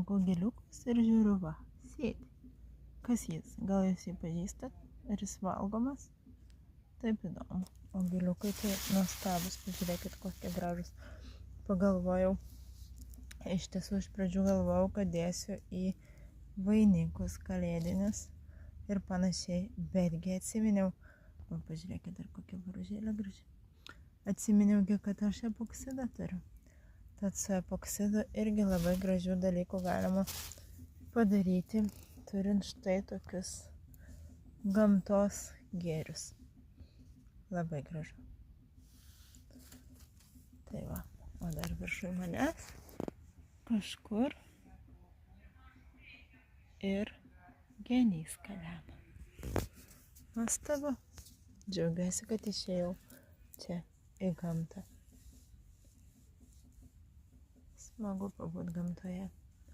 Renku gėliukus ir žiūriu, va, sėdi. Kas jis? Gal jūs jį pažįstat? Ar jis valgomas? Taip įdomu. O gėliukai tai nuostabus, pažiūrėkit, kokie gražus. Pagalvojau, iš tiesų iš pradžių galvojau, kad dėsiu į vainikus kalėdinius ir panašiai, betgi atsiminiau, o pažiūrėkit, dar kokia baružėlė graži. Atsiminiaugi, kad aš epoksidą turiu. Tad su epoksidu irgi labai gražių dalykų galima padaryti, turint štai tokius gamtos gėrius. Labai gražu. Tai va, o dar viršui manęs kažkur ir genys kalena. Nuostabu. Džiaugiuosi, kad išėjau čia į gamtą. Smagu pabūt gamtoje.